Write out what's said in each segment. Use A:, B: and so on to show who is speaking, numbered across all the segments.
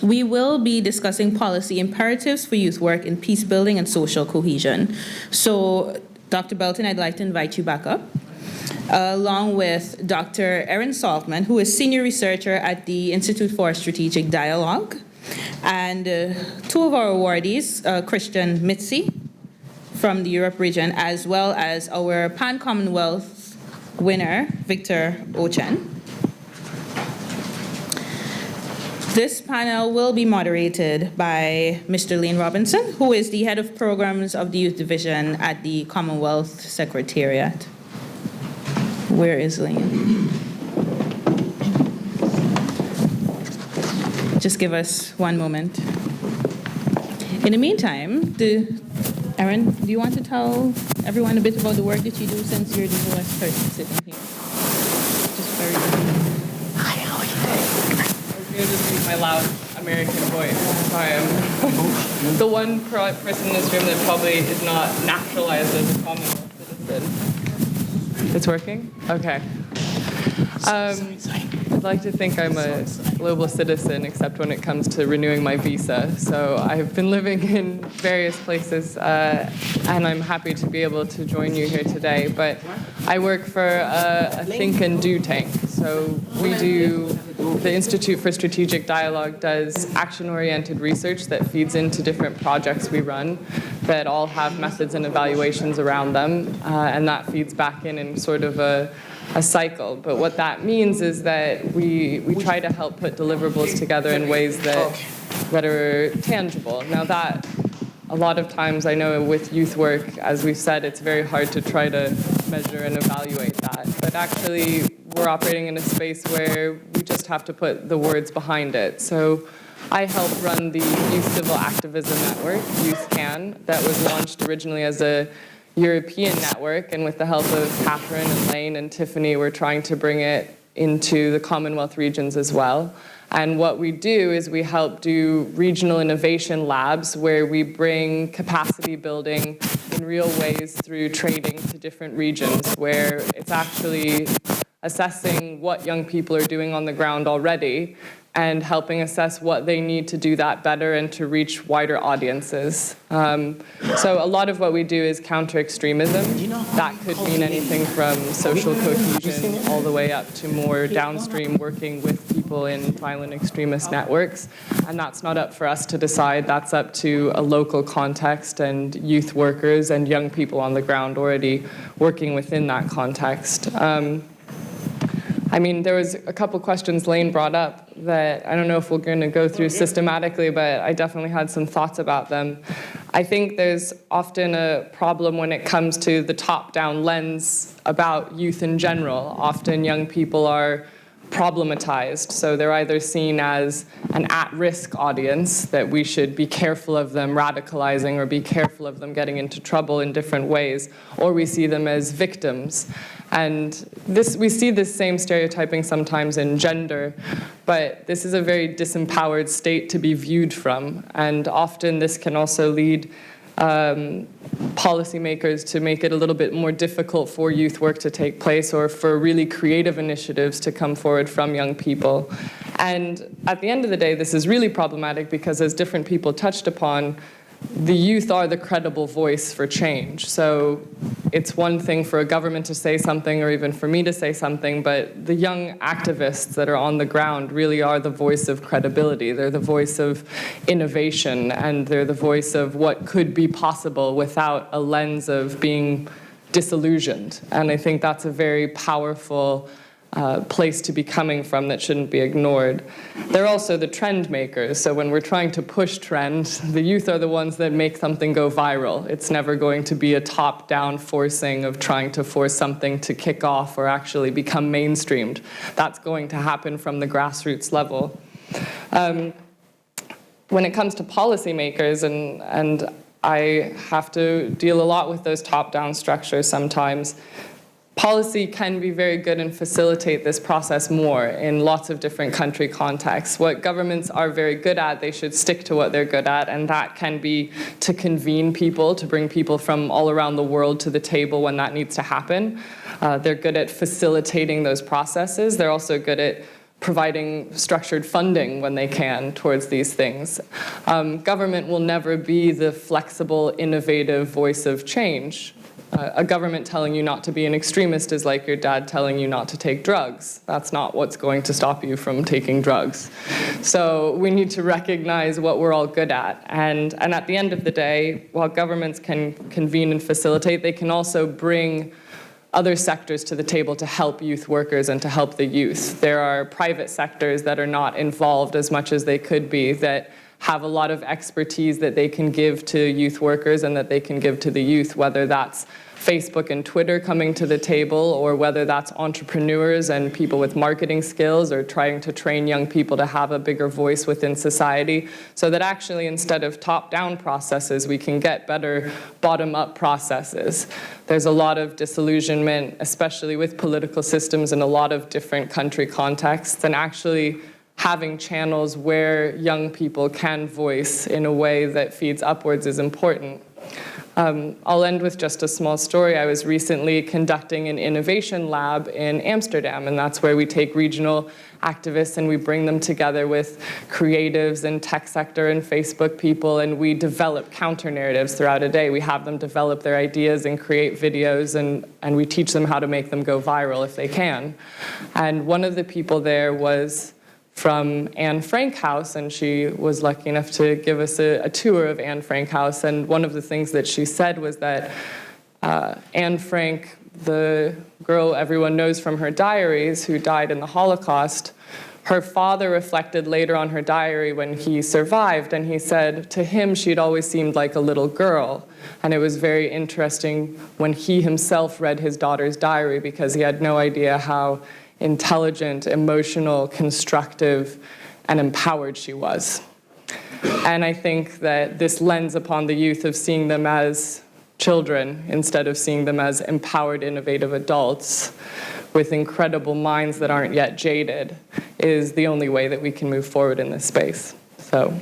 A: We will be discussing policy imperatives for youth work in peacebuilding and social cohesion. So, Dr. Belton, I'd like to invite you back up, along with Dr. Erin Saltman, who is senior researcher at the Institute for Strategic Dialogue, and two of our awardees, Christian Mizzi from the Europe region, as well as our Pan-Commonwealth winner, Victor Ochen. This panel will be moderated by Mr. Lane Robinson, who is the head of programs of the Youth Division at the Commonwealth Secretariat. Where is Lane? Just give us one moment. In the meantime, Erin, do you want to tell everyone a bit about the work that you do since you're the newest person sitting here? Just very briefly.
B: Hi, how are you doing? I was going to just use my loud American voice. I am the one person in this room that probably is not naturalized as a Commonwealth citizen. It's working? Okay. I'd like to think I'm a global citizen, except when it comes to renewing my visa. So I've been living in various places, and I'm happy to be able to join you here today. But I work for a think and do tank. So the Institute for Strategic Dialogue does action-oriented research that feeds into different projects we run that all have methods and evaluations around them, and that feeds back in sort of a cycle. But what that means is that we try to help put deliverables together in ways that are tangible. Now that, a lot of times I know with youth work, as we've said, it's very hard to try to measure and evaluate that. But actually, we're operating in a space where we just have to put the words behind it. So I help run the Youth Civil Activism Network, Youth Can, that was launched originally as a European network, and with the help of Catherine and Lane and Tiffany, we're trying to bring it into the Commonwealth regions as well. And what we do is we help do regional innovation labs where we bring capacity building in real ways through training to different regions, where it's actually assessing what young people are doing on the ground already and helping assess what they need to do that better and to reach wider audiences. So a lot of what we do is counter extremism. That could mean anything from social cohesion all the way up to more downstream working with people in violent extremist networks. And that's not up for us to decide. That's up to a local context and youth workers and young people on the ground already working within that context. I mean, there was a couple questions Lane brought up that I don't know if we're going to go through systematically, but I definitely had some thoughts about them. I think there's often a problem when it comes to the top-down lens about youth in general. Often young people are problematized, so they're either seen as an at-risk audience, that we should be careful of them radicalizing or be careful of them getting into trouble in different ways, or we see them as victims. And we see this same stereotyping sometimes in gender, but this is a very disempowered state to be viewed from, and often this can also lead policymakers to make it a little bit more difficult for youth work to take place or for really creative initiatives to come forward from young people. And at the end of the day, this is really problematic because, as different people touched upon, the youth are the credible voice for change. So it's one thing for a government to say something or even for me to say something, but the young activists that are on the ground really are the voice of credibility. They're the voice of innovation, and they're the voice of what could be possible without a lens of being disillusioned. And I think that's a very powerful place to be coming from that shouldn't be ignored. They're also the trend makers, so when we're trying to push trends, the youth are the ones that make something go viral. It's never going to be a top-down forcing of trying to force something to kick off or actually become mainstreamed. That's going to happen from the grassroots level. When it comes to policymakers, and I have to deal a lot with those top-down structures sometimes, policy can be very good and facilitate this process more in lots of different country contexts. What governments are very good at, they should stick to what they're good at, and that can be to convene people, to bring people from all around the world to the table when that needs to happen. They're good at facilitating those processes. They're also good at providing structured funding when they can towards these things. Government will never be the flexible, innovative voice of change. A government telling you not to be an extremist is like your dad telling you not to take drugs. That's not what's going to stop you from taking drugs. So we need to recognize what we're all good at. And at the end of the day, while governments can convene and facilitate, they can also bring other sectors to the table to help youth workers and to help the youth. There are private sectors that are not involved as much as they could be, that have a lot of expertise that they can give to youth workers and that they can give to the youth, whether that's Facebook and Twitter coming to the table, or whether that's entrepreneurs and people with marketing skills, or trying to train young people to have a bigger voice within society, so that actually instead of top-down processes, we can get better bottom-up processes. There's a lot of disillusionment, especially with political systems in a lot of different country contexts, and actually having channels where young people can voice in a way that feeds upwards is important. I'll end with just a small story. I was recently conducting an innovation lab in Amsterdam, and that's where we take regional activists and we bring them together with creatives and tech sector and Facebook people, and we develop counter-narratives throughout a day. We have them develop their ideas and create videos, and we teach them how to make them go viral if they can. And one of the people there was from Anne Frank House, and she was lucky enough to give us a tour of Anne Frank House. And one of the things that she said was that Anne Frank, the girl everyone knows from her diaries who died in the Holocaust, her father reflected later on her diary when he survived, and he said to him she'd always seemed like a little girl. And it was very interesting when he himself read his daughter's diary, because he had no idea how intelligent, emotional, constructive, and empowered she was. And I think that this lens upon the youth of seeing them as children instead of seeing them as empowered, innovative adults with incredible minds that aren't yet jaded is the only way that we can move forward in this space. So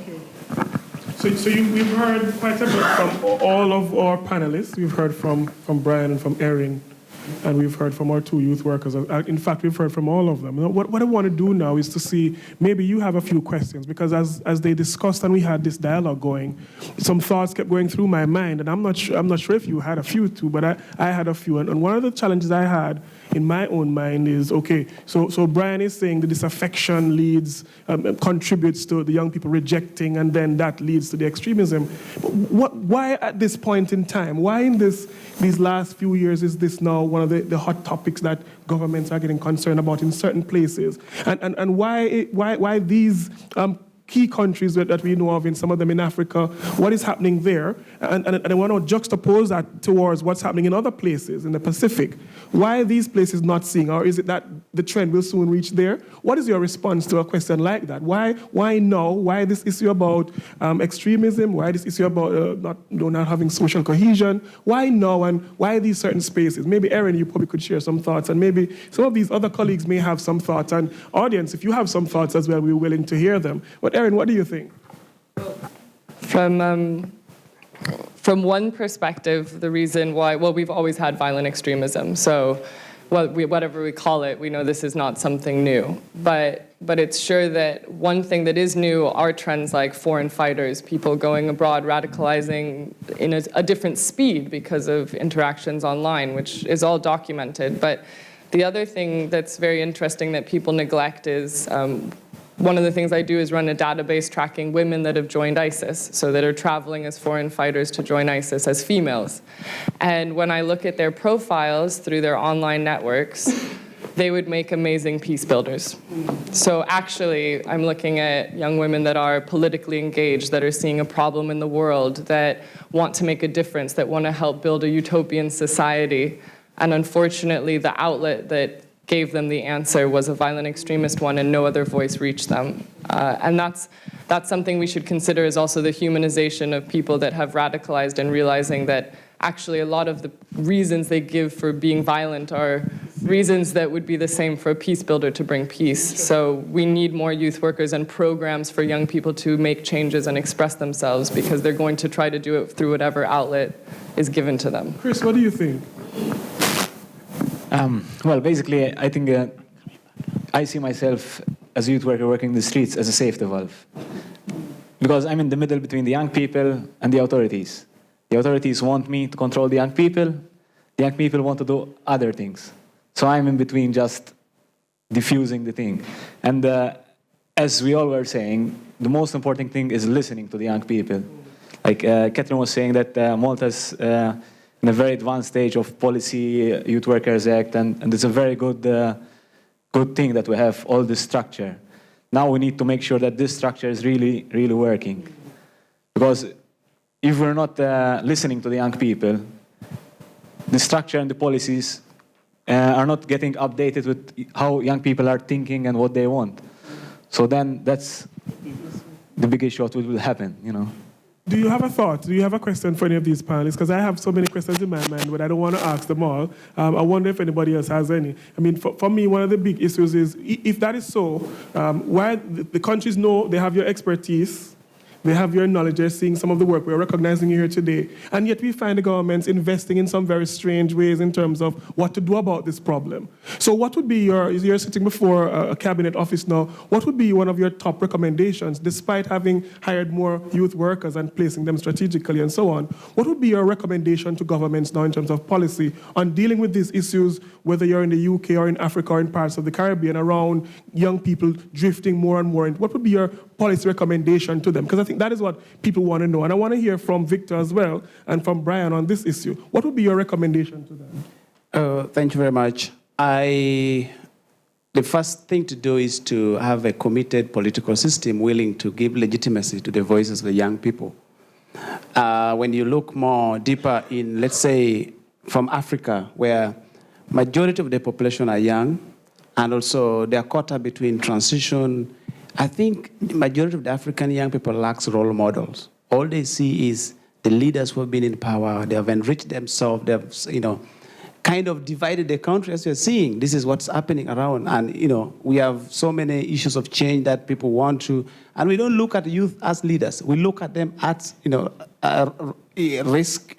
C: we've heard quite a bit from all of our panelists. We've heard from Brian and from Erin, and we've heard from our two youth workers. In fact, we've heard from all of them. What I want to do now is to see, maybe you have a few questions, because as they discussed and we had this dialogue going, some thoughts kept going through my mind, and I'm not sure if you had a few too, but I had a few. And one of the challenges I had in my own mind is, okay, so Brian is saying that disaffection contributes to the young people rejecting, and then that leads to the extremism. Why at this point in time? Why in these last few years is this now one of the hot topics that governments are getting concerned about in certain places? And why these key countries that we know of, in some of them in Africa, what is happening there? And I want to juxtapose that towards what's happening in other places in the Pacific. Why are these places not seeing, or is it that the trend will soon reach there? What is your response to a question like that? Why now? Why this issue about extremism? Why this issue about not having social cohesion? Why now, and why these certain spaces? Maybe, Erin, you probably could share some thoughts, and maybe some of these other colleagues may have some thoughts. And audience, if you have some thoughts as well, we're willing to hear them. But Erin, what do you think?
B: From one perspective, the reason why, well, we've always had violent extremism, so whatever we call it, we know this is not something new. But it's sure that one thing that is new are trends like foreign fighters, people going abroad, radicalizing in a different speed because of interactions online, which is all documented. But the other thing that's very interesting that people neglect is one of the things I do is run a database tracking women that have joined ISIS, so that are traveling as foreign fighters to join ISIS as females. And when I look at their profiles through their online networks, they would make amazing peace builders. So actually, I'm looking at young women that are politically engaged, that are seeing a problem in the world, that want to make a difference, that want to help build a utopian society. And unfortunately, the outlet that gave them the answer was a violent extremist one, and no other voice reached them. And that's something we should consider, is also the humanization of people that have radicalized, and realizing that actually a lot of the reasons they give for being violent are reasons that would be the same for a peace builder to bring peace. So we need more youth workers and programs for young people to make changes and express themselves, because they're going to try to do it through whatever outlet is given to them.
C: Chris, what do you think?
D: Well, basically, I think I see myself as a youth worker working in the streets, as a safety valve. Because I'm in the middle between the young people and the authorities. The authorities want me to control the young people. The young people want to do other things. So I'm in between, just diffusing the thing. And as we all were saying, the most important thing is listening to the young people. Like Catherine was saying that Malta's in a very advanced stage of policy, Youth Workers Act, and it's a very good thing that we have all this structure. Now we need to make sure that this structure is really, really working. Because if we're not listening to the young people, the structure and the policies are not getting updated with how young people are thinking and what they want. So then that's the big issue what will happen, you know.
C: Do you have a thought? Do you have a question for any of these panelists? Because I have so many questions in my mind, but I don't want to ask them all. I wonder if anybody else has any. I mean, for me, one of the big issues is, if that is so, why the countries know they have your expertise, they have your knowledge, they're seeing some of the work, we're recognizing you here today, and yet we find the governments investing in some very strange ways in terms of what to do about this problem. So what would be you're sitting before a cabinet office now, what would be one of your top recommendations, despite having hired more youth workers and placing them strategically and so on? What would be your recommendation to governments now in terms of policy on dealing with these issues, whether you're in the UK or in Africa or in parts of the Caribbean, around young people drifting more and more? What would be your policy recommendation to them? Because I think that is what people want to know. And I want to hear from Victor as well and from Brian on this issue. What would be your recommendation to them?
E: Thank you very much. The first thing to do is to have a committed political system willing to give legitimacy to the voices of the young people. When you look more deeper in, let's say, from Africa, where majority of the population are young, and also they are caught up between transition, I think the majority of the African young people lacks role models. All they see is the leaders who have been in power. They have enriched themselves. They have, kind of divided the country, as you're seeing. This is what's happening around. And, we have so many issues of change that people want to, and we don't look at youth as leaders. We look at them as, a risk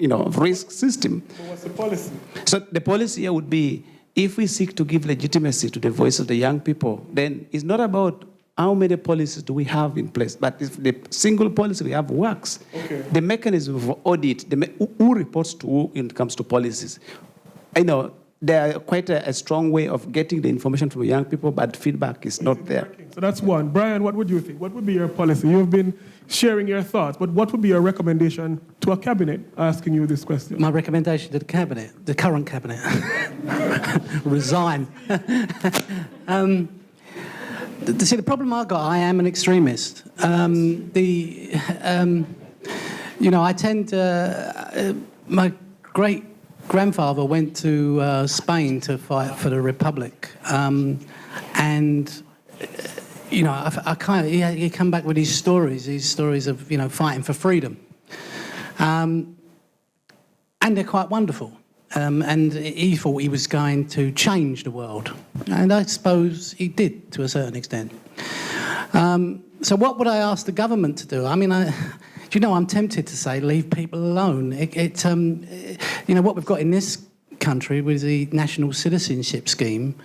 E: system.
C: So what's the policy?
E: So the policy here would be, if we seek to give legitimacy to the voice of the young people, then it's not about how many policies do we have in place, but if the single policy we have works, okay, the mechanism of audit, who reports to who when it comes to policies, there are quite a strong way of getting the information from young people, but feedback is not there.
C: So that's one. Brian, what would you think? What would be your policy? You've been sharing your thoughts, but what would be your recommendation to a cabinet asking you this question?
F: My recommendation to the cabinet, the current cabinet, resign. See, the problem I've got, I am an extremist. I tend to, my great-grandfather went to Spain to fight for the Republic. He come back with these stories of, fighting for freedom. And they're quite wonderful. And he thought he was going to change the world. And I suppose he did, to a certain extent. So what would I ask the government to do? I mean, I'm tempted to say leave people alone. What we've got in this country with the national citizenship scheme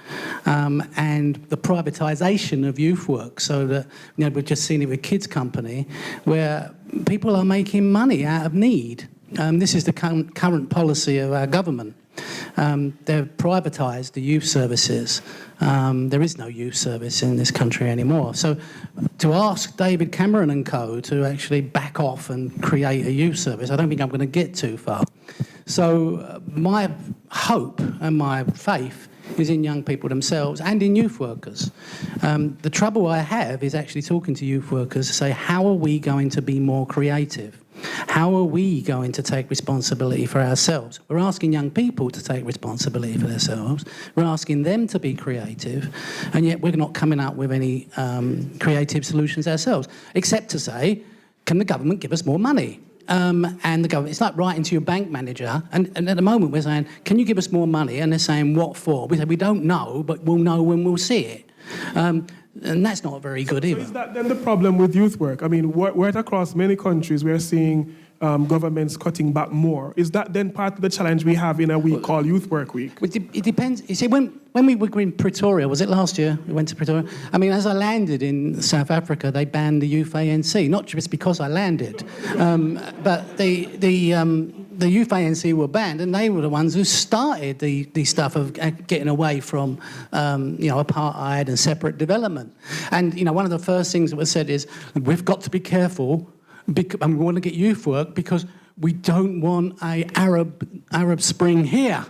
F: and the privatisation of youth work, so that, we've just seen it with Kids Company, where people are making money out of need. This is the current policy of our government. They've privatised the youth services. There is no youth service in this country anymore. So to ask David Cameron and co to actually back off and create a youth service, I don't think I'm going to get too far. So my hope and my faith is in young people themselves and in youth workers. The trouble I have is actually talking to youth workers to say, how are we going to be more creative? How are we going to take responsibility for ourselves? We're asking young people to take responsibility for themselves. We're asking them to be creative, and yet we're not coming up with any creative solutions ourselves, except to say, can the government give us more money? And the government, it's like writing to your bank manager, and at the moment we're saying, can you give us more money? And they're saying, what for? We say, we don't know, but we'll know when we'll see it. And that's not very good either.
C: So is that then the problem with youth work? I mean, right across many countries, we're seeing governments cutting back more. Is that then part of the challenge we have in a week called Youth Work Week?
F: It depends. You see, when we were in Pretoria, was it last year? We went to Pretoria. I mean, as I landed in South Africa, they banned the youth ANC, not just because I landed, but the youth ANC were banned, and they were the ones who started the stuff of getting away from, apartheid and separate development. And, one of the first things that was said is, we've got to be careful, and we want to get youth work because we don't want a Arab Spring here.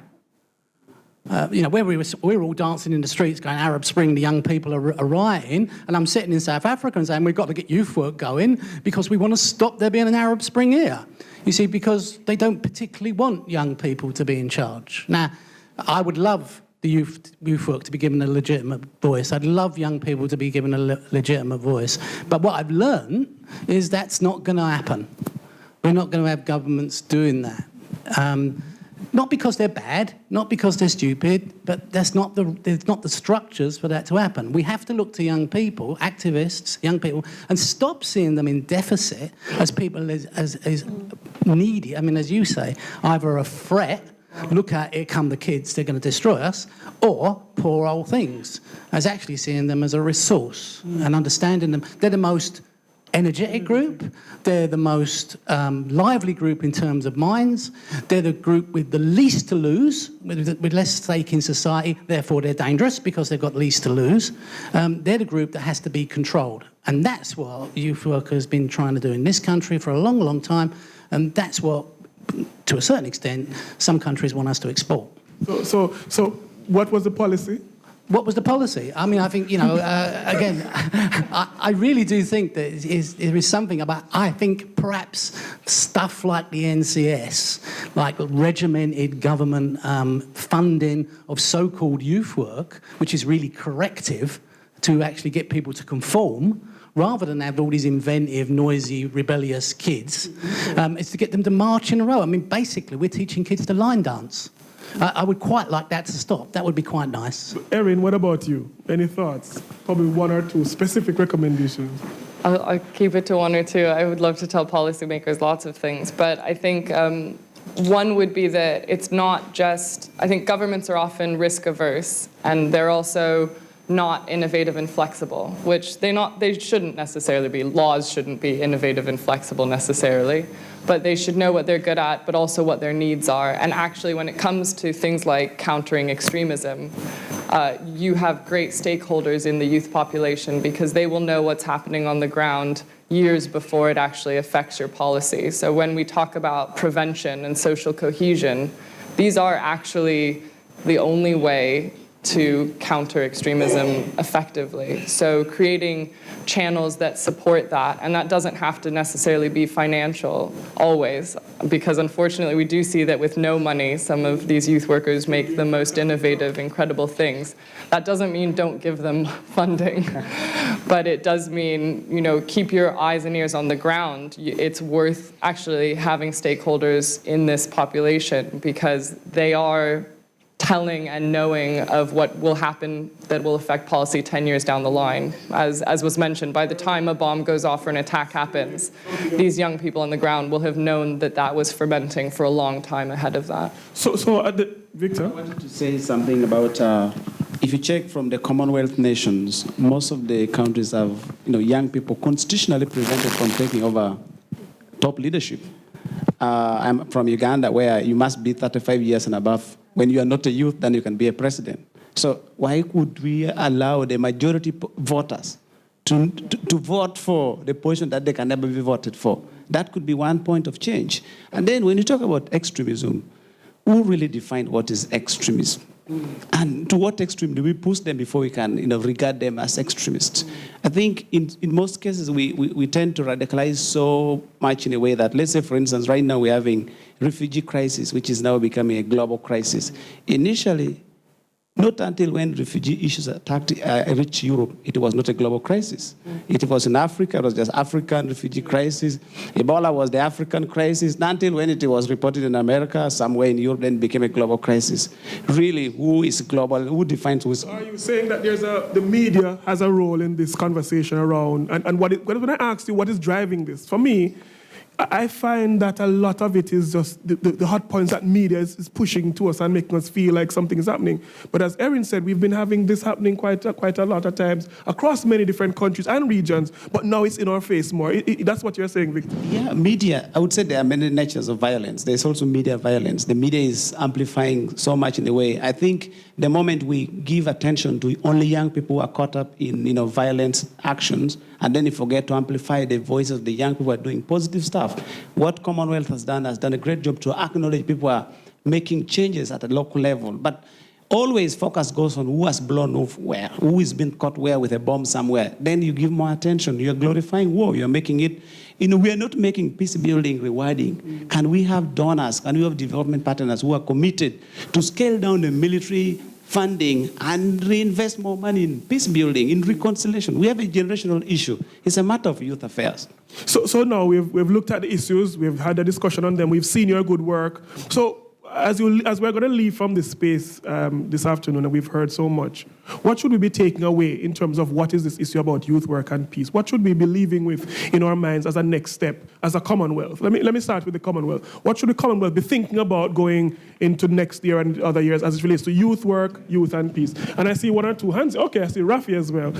F: Where we were all dancing in the streets going, Arab Spring, the young people are rioting, and I'm sitting in South Africa and saying, we've got to get youth work going because we want to stop there being an Arab Spring here. You see, because they don't particularly want young people to be in charge. Now, I would love the youth work to be given a legitimate voice. I'd love young people to be given a legitimate voice. But what I've learned is that's not going to happen. We're not going to have governments doing that. Not because they're bad, not because they're stupid, but there's not the structures for that to happen. We have to look to young people, activists, young people, and stop seeing them in deficit as people as needy. I mean, as you say, either a threat, look at here come the kids, they're going to destroy us, or poor old things, as actually seeing them as a resource and understanding them. They're the most energetic group, they're the most lively group in terms of minds, they're the group with the least to lose, with less stake in society, therefore they're dangerous because they've got least to lose. They're the group that has to be controlled. And that's what youth work has been trying to do in this country for a long, long time, and that's what, to a certain extent, some countries want us to export.
C: So what was the policy?
F: What was the policy? I mean, I think, again, I really do think that there is something about, I think perhaps stuff like the NCS, like regimented government funding of so-called youth work, which is really corrective to actually get people to conform, rather than have all these inventive, noisy, rebellious kids, is to get them to march in a row. I mean, basically, we're teaching kids to line dance. I would quite like that to stop. That would be quite nice.
C: Erin, what about you? Any thoughts? Probably one or two specific recommendations.
B: I'll keep it to one or two. I would love to tell policymakers lots of things, but I think one would be that it's not just, I think governments are often risk averse, and they're also not innovative and flexible, which they shouldn't necessarily be. Laws shouldn't be innovative and flexible necessarily, but they should know what they're good at, but also what their needs are. And actually, when it comes to things like countering extremism, you have great stakeholders in the youth population because they will know what's happening on the ground years before it actually affects your policy. So when we talk about prevention and social cohesion, these are actually the only way to counter extremism effectively. So creating channels that support that, and that doesn't have to necessarily be financial always, because unfortunately we do see that with no money, some of these youth workers make the most innovative, incredible things. That doesn't mean don't give them funding, but it does mean, keep your eyes and ears on the ground. It's worth actually having stakeholders in this population because they are telling and knowing of what will happen that will affect policy 10 years down the line. As was mentioned, by the time a bomb goes off or an attack happens, these young people on the ground will have known that was fermenting for a long time ahead of that.
C: Victor?
E: I wanted to say something about, if you check from the Commonwealth nations, most of the countries have, young people constitutionally prevented from taking over top leadership. I'm from Uganda, where you must be 35 years and above. When you are not a youth, then you can be a president. So why would we allow the majority voters to vote for the position that they can never be voted for? That could be one point of change. And then when you talk about extremism, who really defined what is extremism? And to what extreme do we push them before we can regard them as extremists? I think in most cases we tend to radicalize so much in a way that, let's say, for instance, right now we're having refugee crisis, which is now becoming a global crisis. Initially, not until when refugee issues reached Europe, it was not a global crisis. It was in Africa, it was just African refugee crisis. Ebola was the African crisis. Not until when it was reported in America, somewhere in Europe, then it became a global crisis. Really, who is global? Who defines who is?
C: Are you saying that the media has a role in this conversation around, and when I asked you what is driving this, for me, I find that a lot of it is just the hot points that media is pushing to us and making us feel like something is happening. But as Erin said, we've been having this happening quite a lot of times across many different countries and regions, but now it's in our face more. That's what you're saying, Victor.
E: Yeah, media, I would say there are many natures of violence. There's also media violence. The media is amplifying so much in the way. I think the moment we give attention to only young people who are caught up in violent actions, and then you forget to amplify the voices of the young people who are doing positive stuff. What Commonwealth has done a great job to acknowledge people are making changes at a local level. But always focus goes on who has blown off where, who has been caught where with a bomb somewhere. Then you give more attention. You're glorifying war. You're making it, we are not making peace building rewarding. Can we have donors? Can we have development partners who are committed to scale down the military funding and reinvest more money in peace building, in reconciliation? We have a generational issue. It's a matter of youth affairs.
C: So now we've looked at the issues, we've had a discussion on them, we've seen your good work. So as we're going to leave from this space this afternoon, and we've heard so much, what should we be taking away in terms of what is this issue about youth work and peace? What should we be leaving with in our minds as a next step, as a Commonwealth? Let me start with the Commonwealth. What should the Commonwealth be thinking about going into next year and other years as it relates to youth work, youth and peace? And I see one or two hands. Okay, I see Rafi as well.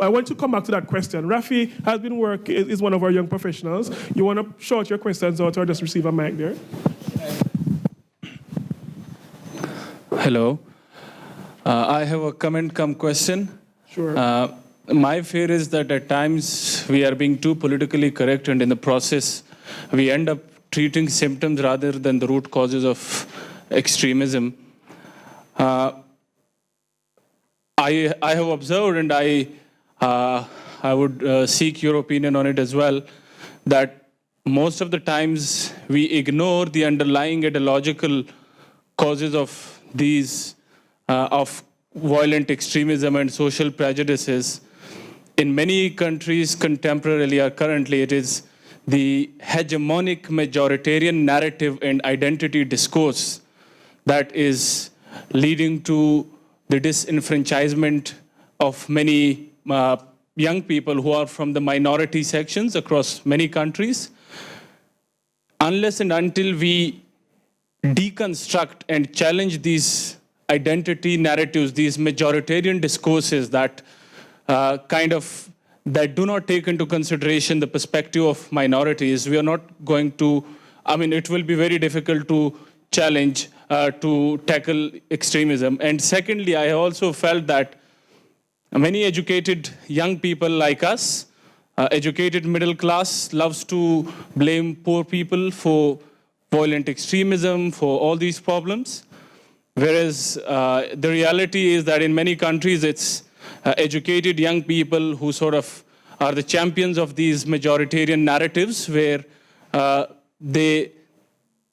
C: I want to come back to that question. Rafi has been is one of our young professionals. You want to shout your questions out or just receive a mic there?
G: Hello. I have a comment cum question.
C: Sure.
G: My fear is that at times we are being too politically correct, and in the process we end up treating symptoms rather than the root causes of extremism. I have observed, and I would seek your opinion on it as well, that most of the times we ignore the underlying ideological causes of these of violent extremism and social prejudices. In many countries contemporarily or currently, it is the hegemonic majoritarian narrative and identity discourse that is leading to the disenfranchisement of many young people who are from the minority sections across many countries. Unless and until we deconstruct and challenge these identity narratives, these majoritarian discourses that that do not take into consideration the perspective of minorities, we are not going to, it will be very difficult to challenge, to tackle extremism. And secondly, I also felt that many educated young people like us, educated middle class, loves to blame poor people for violent extremism, for all these problems. Whereas the reality is that in many countries, it's educated young people who sort of are the champions of these majoritarian narratives, where they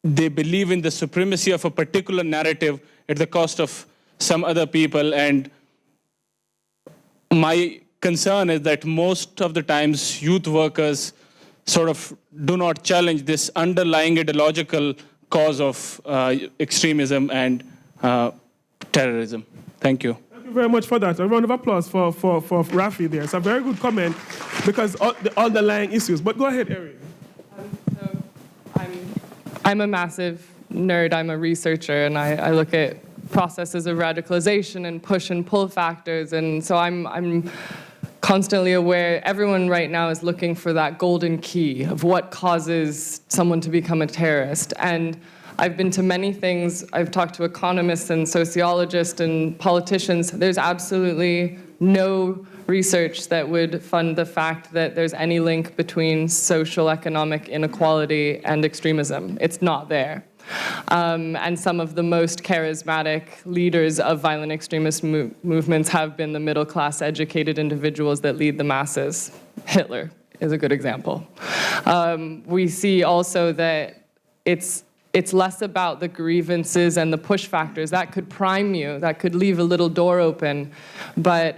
G: believe in the supremacy of a particular narrative at the cost of some other people. And my concern is that most of the times youth workers sort of do not challenge this underlying ideological cause of extremism and terrorism. Thank you.
C: Thank you very much for that. A round of applause for Rafi there. It's a very good comment because the underlying issues. But go ahead, Erin.
B: I'm a massive nerd. I'm a researcher, and I look at processes of radicalization and push and pull factors. And so I'm constantly aware, everyone right now is looking for that golden key of what causes someone to become a terrorist. And I've been to many things. I've talked to economists and sociologists and politicians. There's absolutely no research that would fund the fact that there's any link between social economic inequality and extremism. It's not there. And some of the most charismatic leaders of violent extremist movements have been the middle-class educated individuals that lead the masses. Hitler is a good example. We see also that it's less about the grievances and the push factors. That could prime you, that could leave a little door open. But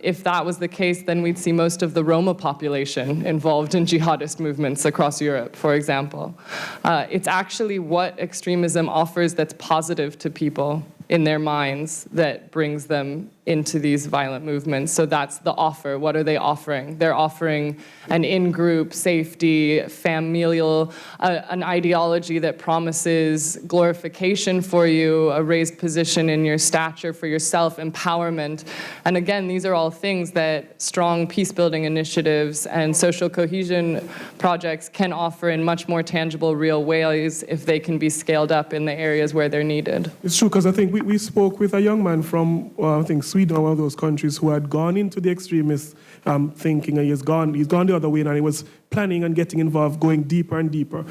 B: if that was the case, then we'd see most of the Roma population involved in jihadist movements across Europe, for example. It's actually what extremism offers that's positive to people in their minds that brings them into these violent movements. So that's the offer. What are they offering? They're offering an in-group safety, familial, an ideology that promises glorification for you, a raised position in your stature for yourself, empowerment. And again, these are all things that strong peace-building initiatives and social cohesion projects can offer in much more tangible, real ways if they can be scaled up in the areas where they're needed.
C: It's true, because I think we spoke with a young man from, I think, Sweden, or one of those countries, who had gone into the extremist thinking, and he's gone the other way, and he was planning on getting involved, going deeper and deeper.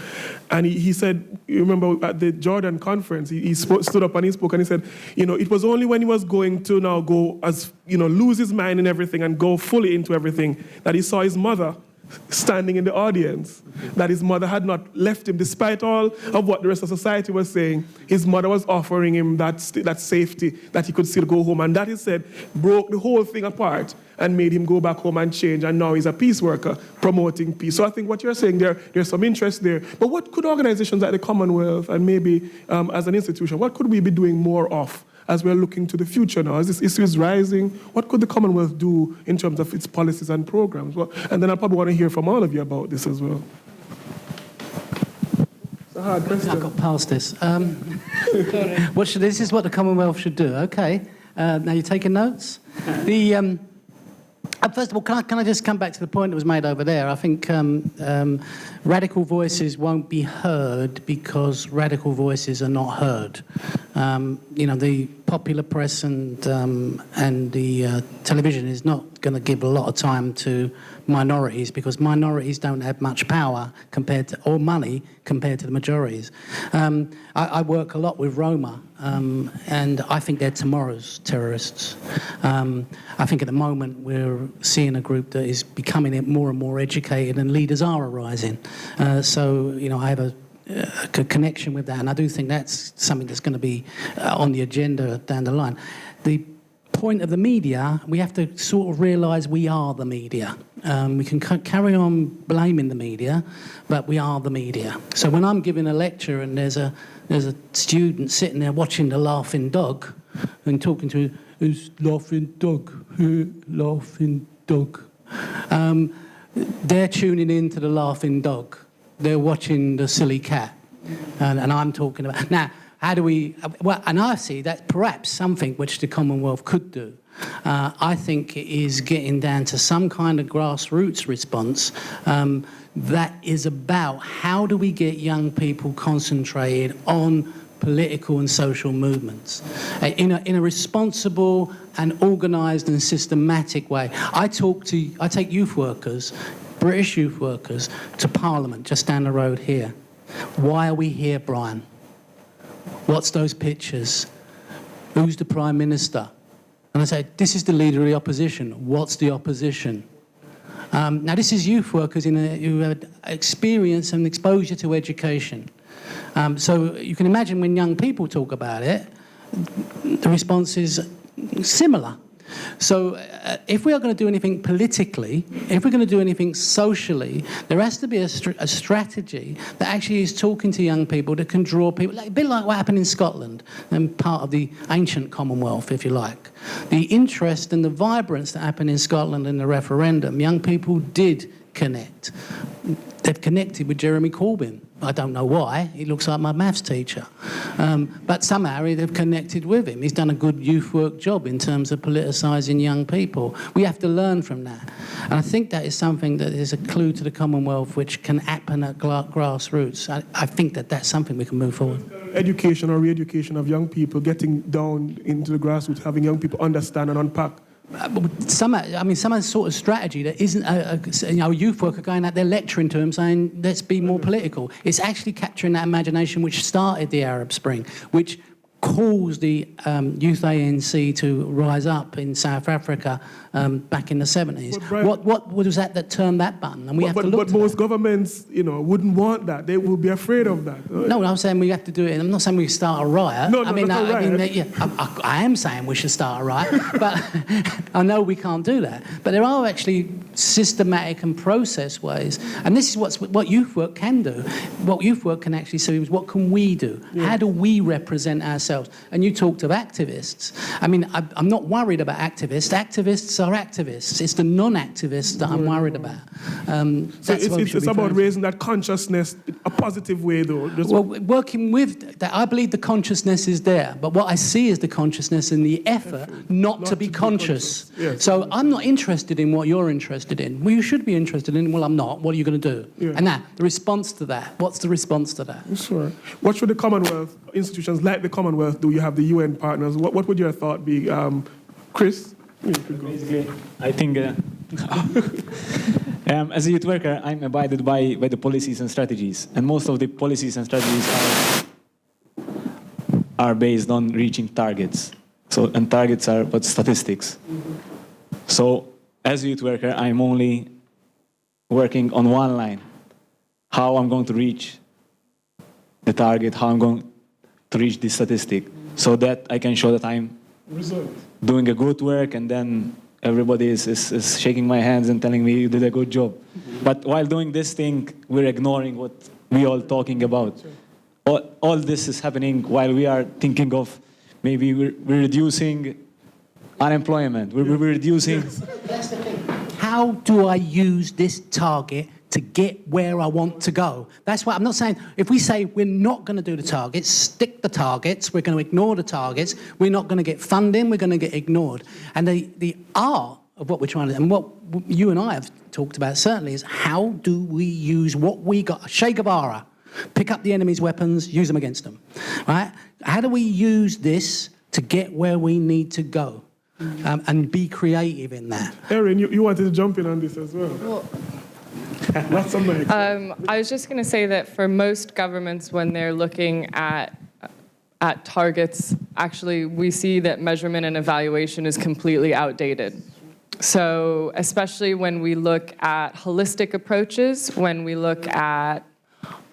C: And he said, you remember at the Jordan conference, he stood up and he spoke, and he said, it was only when he was going to now go, as lose his mind in everything and go fully into everything, that he saw his mother standing in the audience, that his mother had not left him, despite all of what the rest of society was saying. His mother was offering him that safety, that he could still go home. And that, he said, broke the whole thing apart and made him go back home and change. And now he's a peace worker promoting peace. So I think what you're saying, there's some interest there. But what could organizations like the Commonwealth, and maybe as an institution, what could we be doing more of as we're looking to the future now? As this issue is rising, what could the Commonwealth do in terms of its policies and programs? Well, and then I probably want to hear from all of you about this as well. It's a hard question.
F: I got past this. This is what the Commonwealth should do. Okay. Now you're taking notes? First of all, can I just come back to the point that was made over there? I think radical voices won't be heard because radical voices are not heard. The popular press and the television is not going to give a lot of time to minorities, because minorities don't have much power or money compared to the majorities. I work a lot with Roma, and I think they're tomorrow's terrorists. I think at the moment we're seeing a group that is becoming more and more educated, and leaders are arising. So I have a connection with that, and I do think that's something that's going to be on the agenda down the line. The point of the media, we have to sort of realise we are the media. We can carry on blaming the media, but we are the media. So when I'm giving a lecture and there's a student sitting there watching the laughing dog and talking to who's laughing dog, laughing dog, they're tuning in to the laughing dog. They're watching the silly cat, and I'm talking about now. How do we? Well, and I see that's perhaps something which the Commonwealth could do. I think it is getting down to some kind of grassroots response that is about how do we get young people concentrated on political and social movements in a responsible and organised and systematic way. I take youth workers, British youth workers, to Parliament just down the road here. Why are we here, Brian? What's those pictures? Who's the Prime Minister? And I say, this is the leader of the opposition. What's the opposition? Now, this is youth workers who had experience and exposure to education. So you can imagine when young people talk about it, the response is similar. So if we are going to do anything politically, if we're going to do anything socially, there has to be a strategy that actually is talking to young people, that can draw people, a bit like what happened in Scotland, and part of the ancient Commonwealth, if you like. The interest and the vibrance that happened in Scotland in the referendum, young people did connect. They've connected with Jeremy Corbyn. I don't know why. He looks like my maths teacher. But somehow they've connected with him. He's done a good youth work job in terms of politicising young people. We have to learn from that. And I think that is something that is a clue to the Commonwealth which can happen at grassroots. I think that's something we can move forward.
C: Education or re-education of young people, getting down into the grassroots, having young people understand and unpack.
F: Some sort of strategy that isn't a youth worker going out there lecturing to them saying, let's be more political. It's actually capturing that imagination which started the Arab Spring, which caused the youth ANC to rise up in South Africa back in the 70s. What was that turned that button? And we have to look
C: But most governments, wouldn't want that. They would be afraid of that.
F: No, I'm saying we have to do it. I'm not saying we start a riot. I am saying we should start a riot, but I know we can't do that. But there are actually systematic and process ways. And this is what youth work can do. What youth work can actually see is what can we do? How do we represent ourselves? And you talked of activists. I mean, I'm not worried about activists. Activists are activists. It's the non-activists that I'm worried about.
C: So it's about raising that consciousness a positive way, though.
F: Well, working with that, I believe the consciousness is there, but what I see is the consciousness and the effort not to be conscious.
C: Yes.
F: So I'm not interested in what you're interested in. Well, you should be interested in, well, I'm not. What are you going to do?
C: Yeah.
F: And that, the response to that, what's the response to that?
C: Sure. What should the Commonwealth, institutions like the Commonwealth do? You have the UN partners. What would your thought be? Chris? You could go.
D: Basically, I think as a youth worker, I'm abided by the policies and strategies. And most of the policies and strategies are based on reaching targets. And targets are but statistics. So as a youth worker, I'm only working on one line. How I'm going to reach the target, how I'm going to reach this statistic, so that I can show that I'm doing a good work, and then everybody is shaking my hands and telling me you did a good job. But while doing this thing, we're ignoring what we all talking about. All this is happening while we are thinking of maybe we're reducing unemployment. We're reducing.
F: That's the thing. How do I use this target to get where I want to go? That's why I'm not saying, if we say we're not going to do the targets, stick the targets, we're going to ignore the targets, we're not going to get funding, we're going to get ignored. And the art of what we're trying to do, and what you and I have talked about certainly, is how do we use what we got? Che Guevara, pick up the enemy's weapons, use them against them, right? How do we use this to get where we need to go? And be creative in that.
C: Erin, you wanted to jump in on this as well. That's something.
B: I was just going to say that for most governments, when they're looking at targets, actually we see that measurement and evaluation is completely outdated. So especially when we look at holistic approaches, when we look at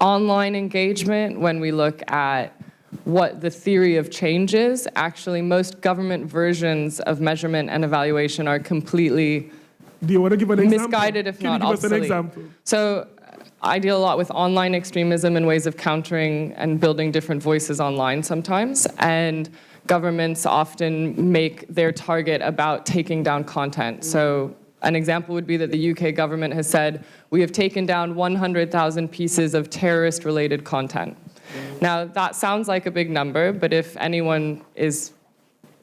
B: online engagement, when we look at what the theory of change is, actually most government versions of measurement and evaluation are completely
C: Do you want to give an example?
B: misguided, if not
C: Can you give us an
B: obsolete.
C: example?
B: So I deal a lot with online extremism and ways of countering and building different voices online sometimes. And governments often make their target about taking down content. So an example would be that the UK government has said, we have taken down 100,000 pieces of terrorist-related content. Now, that sounds like a big number, but if anyone is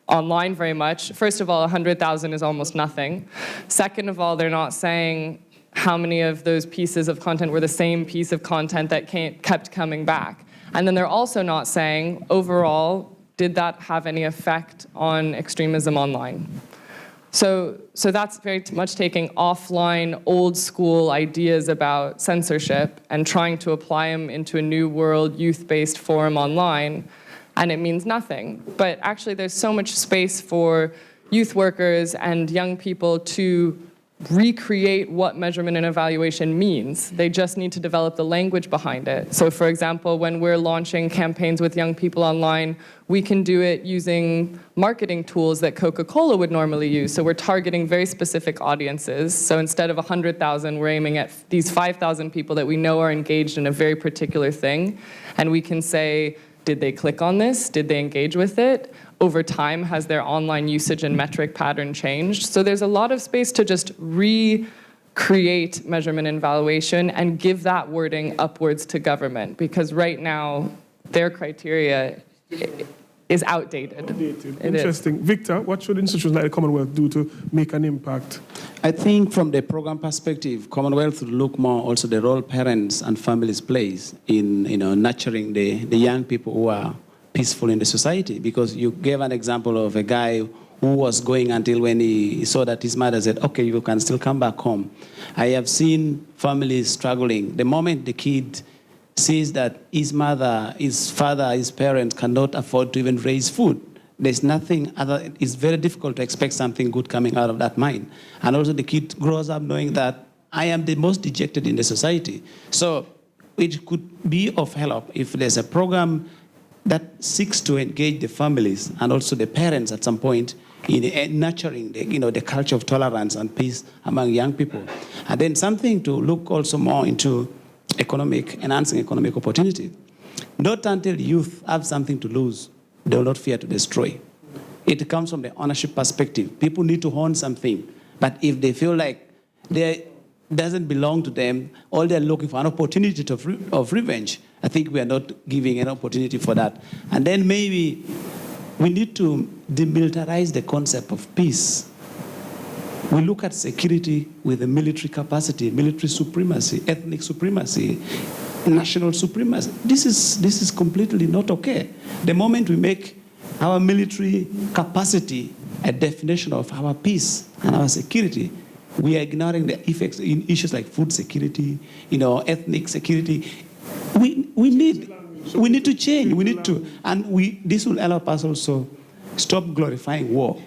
B: online very much, first of all, 100,000 is almost nothing. Second of all, they're not saying how many of those pieces of content were the same piece of content that kept coming back. And then they're also not saying, overall, did that have any effect on extremism online? So that's very much taking offline, old school ideas about censorship and trying to apply them into a new world, youth-based forum online, and it means nothing. But actually there's so much space for youth workers and young people to recreate what measurement and evaluation means. They just need to develop the language behind it. So for example, when we're launching campaigns with young people online, we can do it using marketing tools that Coca-Cola would normally use. So we're targeting very specific audiences. So instead of 100,000, we're aiming at these 5,000 people that we know are engaged in a very particular thing. And we can say, did they click on this? Did they engage with it? Over time, has their online usage and metric pattern changed? So there's a lot of space to just recreate measurement and evaluation and give that wording upwards to government, because right now, their criteria is outdated.
C: Interesting. Victor, what should institutions like the Commonwealth do to make an impact?
E: I think from the program perspective, Commonwealth would look more also the role parents and families plays in nurturing the young people who are peaceful in the society, because you gave an example of a guy who was going until when he saw that his mother said, okay, you can still come back home. I have seen families struggling. The moment the kid sees that his mother, his father, his parents cannot afford to even raise food, there's nothing other, it's very difficult to expect something good coming out of that mind. And also the kid grows up knowing that I am the most dejected in the society. So it could be of help if there's a program that seeks to engage the families and also the parents at some point in nurturing the culture of tolerance and peace among young people. And then something to look also more into enhancing economic opportunity. Not until youth have something to lose, they will not fear to destroy. It comes from the ownership perspective. People need to own something. But if they feel like they doesn't belong to them, all they're looking for an opportunity of revenge, I think we are not giving an opportunity for that. And then maybe we need to demilitarize the concept of peace. We look at security with a military capacity, military supremacy, ethnic supremacy, national supremacy. This is completely not okay. The moment we make our military capacity a definition of our peace and our security, we are ignoring the effects in issues like food security, ethnic security. We need to change. We need to, and this will help us also stop glorifying war.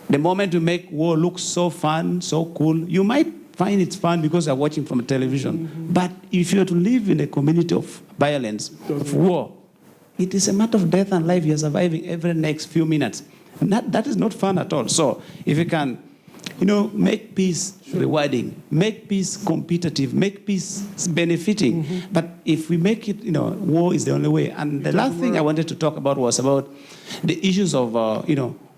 E: The moment we make war look so fun, so cool, you might find it's fun because you're watching from television. Mm-hmm. But if you're to live in a community of violence, of war, it is a matter of death and life. You're surviving every next few minutes. And that is not fun at all. So if you can, make peace rewarding, make peace competitive, make peace benefiting. Mm-hmm. But if we make it, war is the only way. And the last thing I wanted to talk about was about the issues of,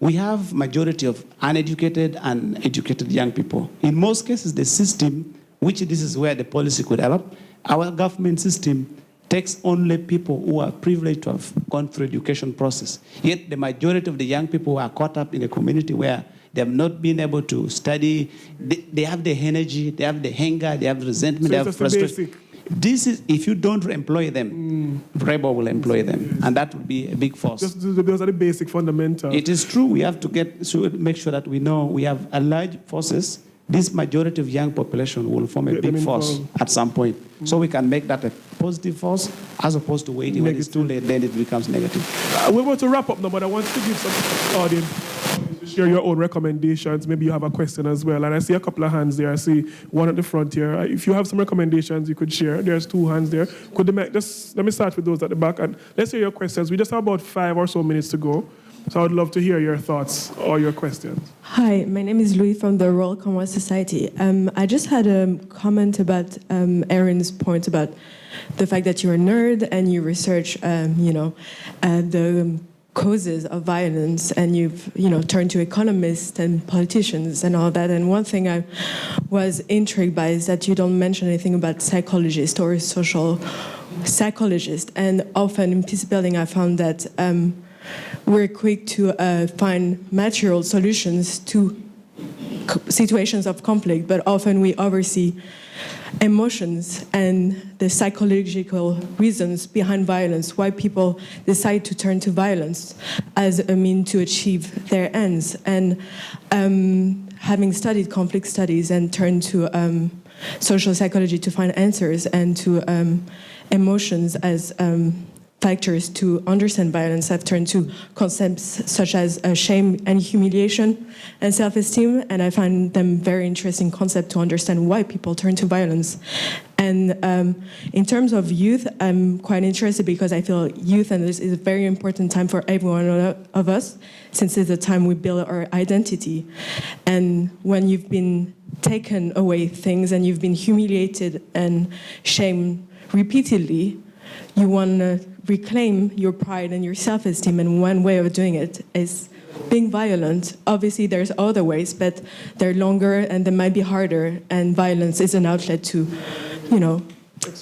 E: we have majority of uneducated and educated young people. In most cases, the system, which this is where the policy could help, our government system takes only people who are privileged to have gone through education process. Yet the majority of the young people who are caught up in a community where they have not been able to study, they have the energy, they have the anger, they have resentment, they have frustration. This is, if you don't employ them, rebel will employ them, yes. And that would be a big force.
C: Those are the basic fundamentals.
E: It is true. We have to make sure that we know we have a large forces. This majority of young population will form a big force at some point. So we can make that a positive force as opposed to waiting when it's too late, then it becomes negative.
C: We're about to wrap up now, but I want to give some audience to share your own recommendations. Maybe you have a question as well. And I see a couple of hands there. I see one at the front here. If you have some recommendations you could share, there's 2 hands there. Just let me start with those at the back. And let's hear your questions. We just have about 5 or so minutes to go. So I would love to hear your thoughts or your questions.
H: Hi, my name is Louis from the Royal Commonwealth Society. I just had a comment about Erin's point about the fact that you're a nerd and you research, the causes of violence, and you've, turned to economists and politicians and all that. And one thing I was intrigued by is that you don't mention anything about psychologists or social psychologists. And often in peace building, I found that we're quick to find material solutions to situations of conflict, but often we oversee emotions and the psychological reasons behind violence, why people decide to turn to violence as a means to achieve their ends. And having studied conflict studies and turned to social psychology to find answers, and to emotions as factors to understand violence, I've turned to concepts such as shame and humiliation and self-esteem, and I find them very interesting concepts to understand why people turn to violence. And in terms of youth, I'm quite interested because I feel youth, and this is a very important time for every one of us, since it's the time we build our identity. And when you've been taken away things and you've been humiliated and shamed repeatedly, you want to reclaim your pride and your self-esteem, and one way of doing it is being violent. Obviously, there's other ways, but they're longer and they might be harder, and violence is an outlet to,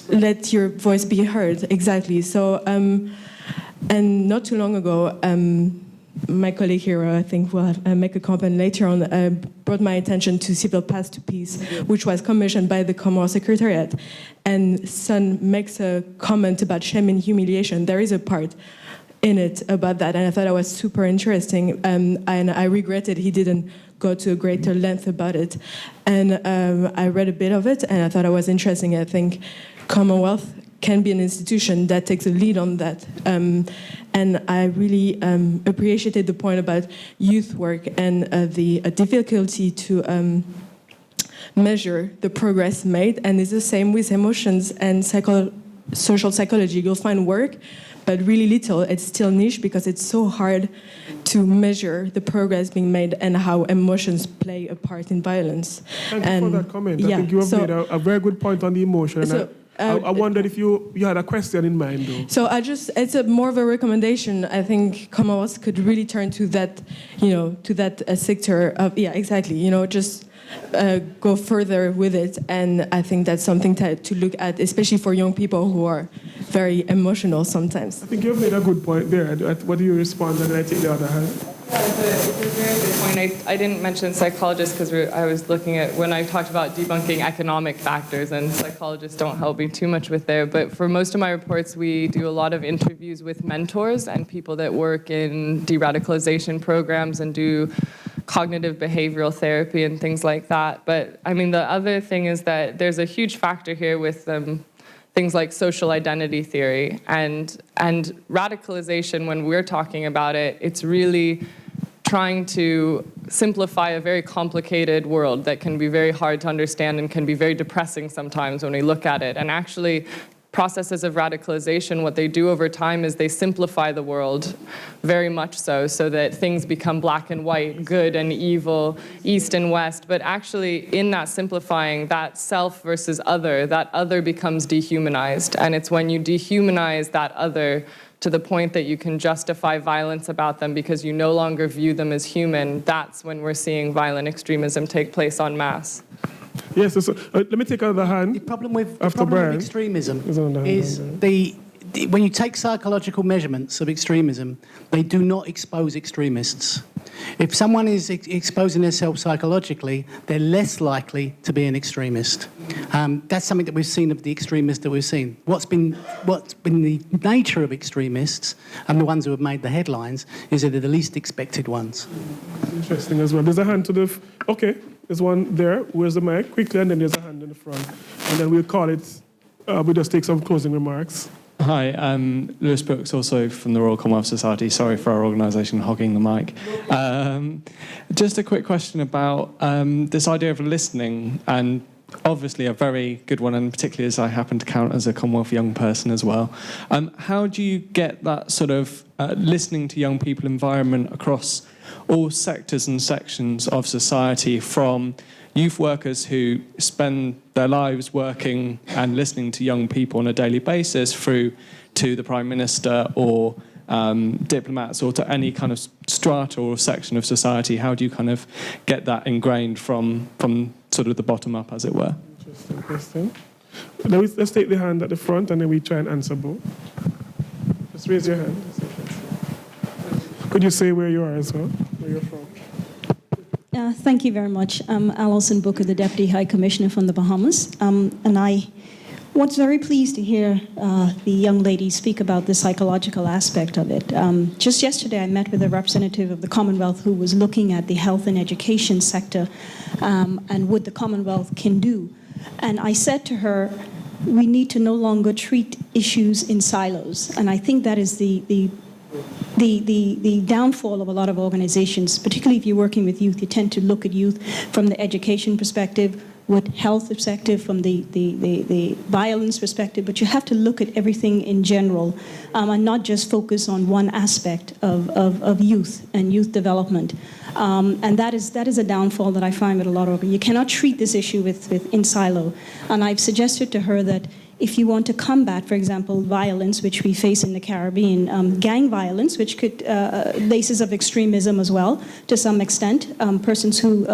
H: let your voice be heard. Exactly. So, and not too long ago, my colleague here, I think will make a comment later on, brought my attention to Civil Path to Peace, which was commissioned by the Commonwealth Secretariat. And Sun makes a comment about shame and humiliation. There is a part in it about that, and I thought it was super interesting. And I regretted he didn't go to a greater length about it. And I read a bit of it, and I thought it was interesting. I think Commonwealth can be an institution that takes a lead on that. And I really appreciated the point about youth work and the difficulty to measure the progress made. And it's the same with emotions and social psychology. You'll find work, but really little. It's still niche because it's so hard to measure the progress being made and how emotions play a part in violence.
C: Thank you for that comment. I think you have made a very good point on the emotion. I wondered if you had a question in mind, though.
H: So it's more of a recommendation. I think Commonwealth could really turn to that, to that sector of, exactly, just go further with it. And I think that's something to look at, especially for young people who are very emotional sometimes.
C: I think you've made a good point there. What do you respond, and then I take the other hand?
B: It's a very good point. I didn't mention psychologists because I was looking at when I talked about debunking economic factors, and psychologists don't help me too much with there. But for most of my reports, we do a lot of interviews with mentors and people that work in de-radicalization programs and do cognitive behavioral therapy and things like that. But I mean, the other thing is that there's a huge factor here with things like social identity theory and radicalization. When we're talking about it, it's really trying to simplify a very complicated world that can be very hard to understand and can be very depressing sometimes when we look at it. And actually, processes of radicalization, what they do over time is they simplify the world very much so that things become black and white, good and evil, east and west. But actually, in that simplifying, that self versus other, that other becomes dehumanized. And it's when you dehumanize that other to the point that you can justify violence about them because you no longer view them as human, that's when we're seeing violent extremism take place en masse.
C: Yes, so, let me take another hand.
F: The problem with
C: Brian.
F: extremism is when you take psychological measurements of extremism, they do not expose extremists. If someone is exposing themselves psychologically, they're less likely to be an extremist. That's something that we've seen of the extremists that we've seen. What's been the nature of extremists, and the ones who have made the headlines, is that they're the least expected ones.
C: Interesting as well. There's a hand to the... Okay, there's one there. Where's the mic? Quickly, and then there's a hand in the front. And then we'll call it... we'll just take some closing remarks.
I: Hi, Lewis Brooks, also from the Royal Commonwealth Society. Sorry for our organisation hogging the mic. Just a quick question about this idea of listening, and obviously a very good one, and particularly as I happen to count as a Commonwealth young person as well. How do you get that sort of listening to young people environment across all sectors and sections of society, from youth workers who spend their lives working and listening to young people on a daily basis through to the Prime Minister or diplomats or to any kind of strata or section of society? How do you kind of get that ingrained from sort of the bottom up, as it were?
C: Interesting question. Let's take the hand at the front and then we try and answer both. Just raise your hand. Could you say where you are as well, where you're from?
J: Thank you very much. I'm Alison Booker, the Deputy High Commissioner from the Bahamas, and I was very pleased to hear the young lady speak about the psychological aspect of it. Just yesterday I met with a representative of the Commonwealth who was looking at the health and education sector and what the Commonwealth can do. And I said to her, we need to no longer treat issues in silos, and I think that is the downfall of a lot of organizations, particularly if you're working with youth. You tend to look at youth from the education perspective, with health perspective, from the violence perspective, but you have to look at everything in general and not just focus on one aspect of youth and youth development. And that is a downfall that I find with a lot of. You cannot treat this issue with in silo. And I've suggested to her that if you want to combat, for example, violence, which we face in the Caribbean, gang violence, which could basis of extremism as well, to some extent, persons who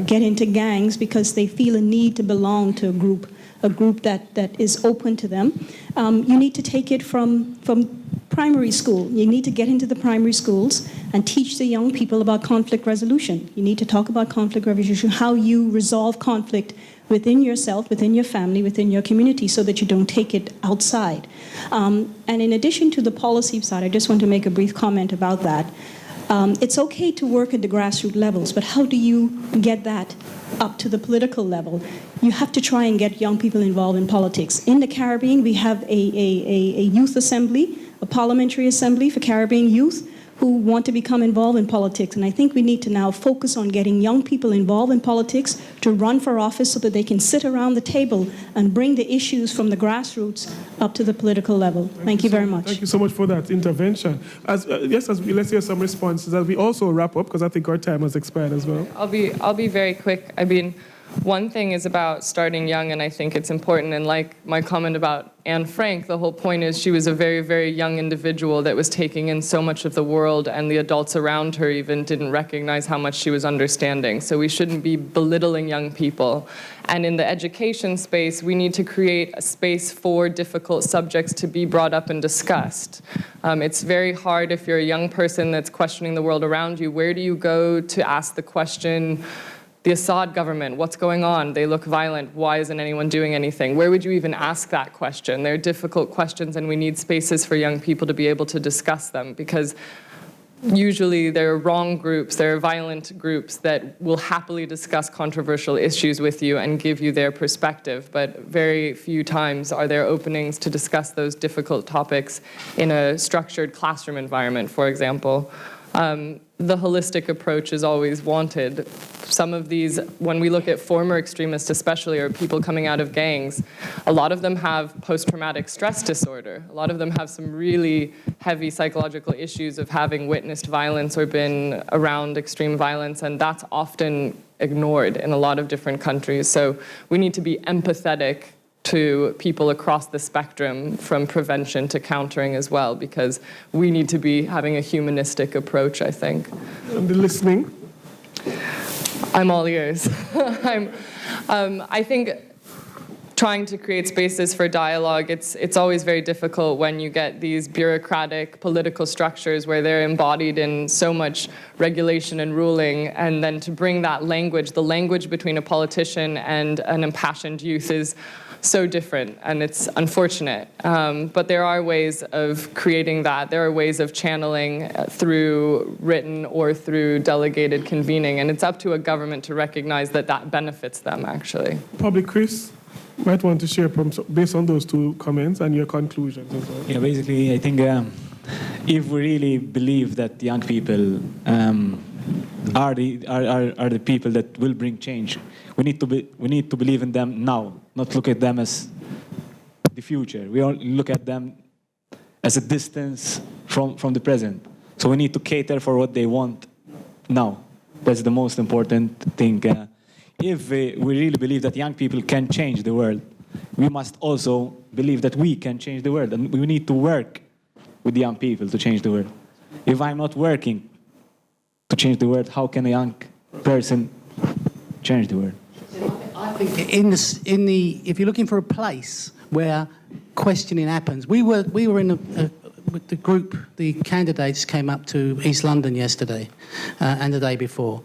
J: get into gangs because they feel a need to belong to a group that is open to them. You need to take it from primary school. You need to get into the primary schools and teach the young people about conflict resolution. You need to talk about conflict resolution, how you resolve conflict within yourself, within your family, within your community, so that you don't take it outside. And in addition to the policy side, I just want to make a brief comment about that. It's okay to work at the grassroots levels, but how do you get that up to the political level? You have to try and get young people involved in politics. In the Caribbean, we have a youth assembly, a parliamentary assembly for Caribbean youth, who want to become involved in politics. And I think we need to now focus on getting young people involved in politics to run for office so that they can sit around the table and bring the issues from the grassroots up to the political level. Thank you very much.
C: Thank you so much for that intervention. Let's hear some responses as we also wrap up, because I think our time has expired as well.
B: I'll be very quick. I mean, one thing is about starting young, and I think it's important. And like my comment about Anne Frank, the whole point is she was a very, very young individual that was taking in so much of the world, and the adults around her even didn't recognize how much she was understanding. So we shouldn't be belittling young people. And in the education space, we need to create a space for difficult subjects to be brought up and discussed. It's very hard if you're a young person that's questioning the world around you. Where do you go to ask the question, the Assad government, what's going on? They look violent. Why isn't anyone doing anything? Where would you even ask that question? They're difficult questions, and we need spaces for young people to be able to discuss them, because usually there are wrong groups, there are violent groups that will happily discuss controversial issues with you and give you their perspective, but very few times are there openings to discuss those difficult topics in a structured classroom environment, for example. The holistic approach is always wanted. Some of these, when we look at former extremists especially, or people coming out of gangs, a lot of them have post-traumatic stress disorder. A lot of them have some really heavy psychological issues of having witnessed violence or been around extreme violence, and that's often ignored in a lot of different countries. So we need to be empathetic to people across the spectrum, from prevention to countering as well, because we need to be having a humanistic approach, I think.
C: And the listening?
B: I'm all ears. I think trying to create spaces for dialogue, it's always very difficult when you get these bureaucratic political structures where they're embodied in so much regulation and ruling, and then to bring that language, the language between a politician and an impassioned youth is so different, and it's unfortunate. But there are ways of creating that. There are ways of channeling through written or through delegated convening, and it's up to a government to recognize that that benefits them, actually.
C: Probably Chris might want to share based on those two comments and your conclusions as well.
D: Yeah, basically, I think if we really believe that young people are the people that will bring change, we need to believe in them now, not look at them as the future. We all look at them as a distance from the present. So we need to cater for what they want now. That's the most important thing. If we really believe that young people can change the world, we must also believe that we can change the world, and we need to work with young people to change the world. If I'm not working to change the world, how can a young person change the world?
F: I think if you're looking for a place where questioning happens, we were in with the group. The candidates came up to East London yesterday and the day before.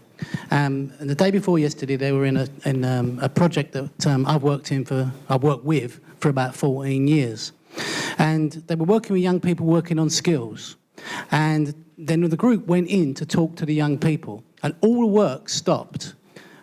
F: And the day before yesterday, they were in a project that I've worked with for about 14 years, and they were working with young people working on skills. And then the group went in to talk to the young people, and all the work stopped.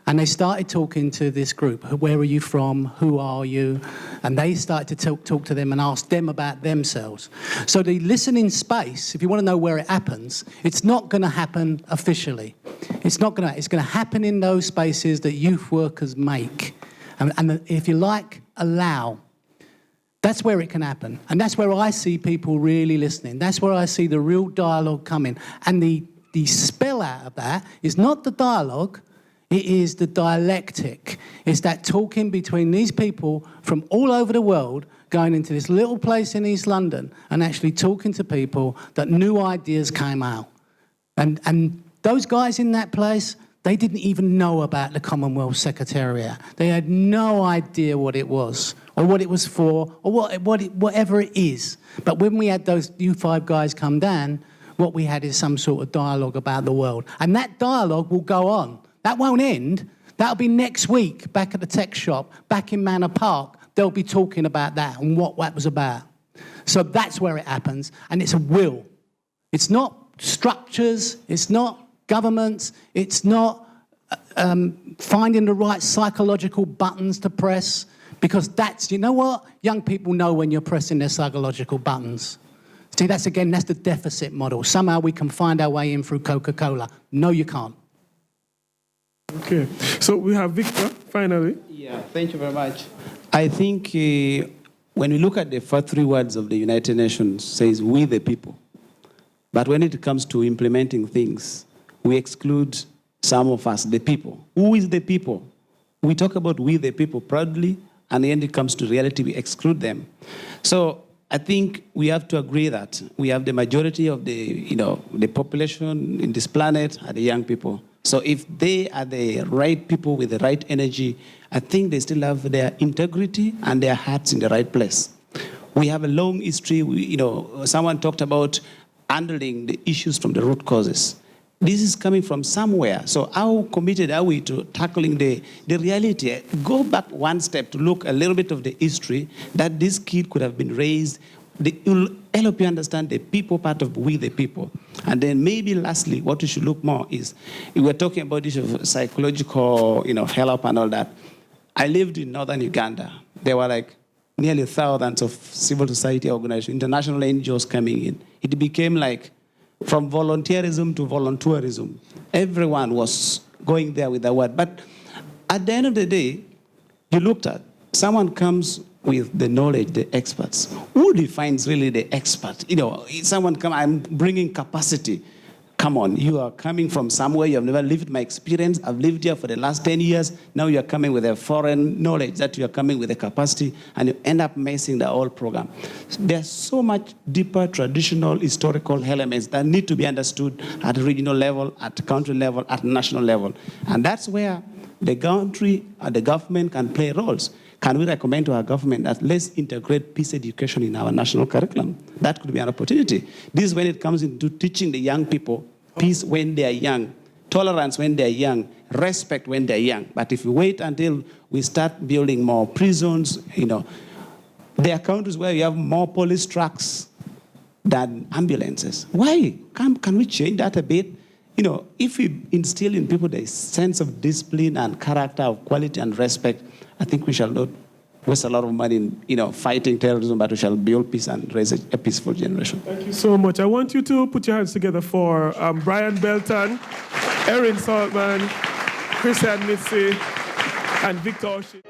F: And they started talking to this group. Where are you from? Who are you? And they started to talk to them and ask them about themselves. So the listening space, if you want to know where it happens, it's not going to happen officially. It's going to happen in those spaces that youth workers make. And if you like, allow. That's where it can happen. And that's where I see people really listening. That's where I see the real dialogue coming. And the spell out of that is not the dialogue, it is the dialectic. It's that talking between these people from all over the world going into this little place in East London and actually talking to people that new ideas came out. And those guys in that place, they didn't even know about the Commonwealth Secretariat. They had no idea what it was or what it was for or whatever it is. But when we had those U5 guys come down, what we had is some sort of dialogue about the world. And that dialogue will go on. That won't end. That'll be next week, back at the tech shop, back in Manor Park. They'll be talking about that and what that was about. So that's where it happens, and it's a will. It's not structures, it's not governments, it's not finding the right psychological buttons to press, because that's, you know what? Young people know when you're pressing their psychological buttons. See, that's the deficit model. Somehow we can find our way in through Coca-Cola. No, you can't.
C: Okay. So we have Victor, finally.
E: Yeah, thank you very much. I think when we look at the first three words of the United Nations, says we the people. But when it comes to implementing things, we exclude some of us, the people. Who is the people? We talk about we the people proudly, and when it comes to reality, we exclude them. So I think we have to agree that we have the majority of the population in this planet are the young people. So if they are the right people with the right energy, I think they still have their integrity and their hearts in the right place. We have a long history. Someone talked about handling the issues from the root causes. This is coming from somewhere. So how committed are we to tackling the reality? Go back one step to look a little bit of the history that this kid could have been raised. It will help you understand the people part of we the people. And then maybe lastly, what we should look more is, we're talking about this of psychological, help and all that. I lived in northern Uganda. There were like nearly thousands of civil society organizations, international NGOs coming in. It became like from volunteerism to volunteerism. Everyone was going there with the word. But at the end of the day, you looked at, someone comes with the knowledge, the experts. Who defines really the expert? Someone come, I'm bringing capacity. Come on, you are coming from somewhere, you have never lived my experience. I've lived here for the last 10 years. Now you're coming with a foreign knowledge that you're coming with a capacity, and you end up messing the whole program. There's so much deeper traditional historical elements that need to be understood at regional level, at country level, at national level. And that's where the country and the government can play roles. Can we recommend to our government that let's integrate peace education in our national curriculum? That could be an opportunity. This is when it comes into teaching the young people peace when they are young, tolerance when they are young, respect when they are young. But if we wait until we start building more prisons, there are countries where you have more police trucks than ambulances. Why? Can we change that a bit? If we instill in people the sense of discipline and character, of quality and respect, I think we shall not waste a lot of money in fighting terrorism, but we shall build peace and raise a peaceful generation.
C: Thank you so much. I want you to put your hands together for Brian Belton, Erin Saltman, Mizzi, and Victor Ochen.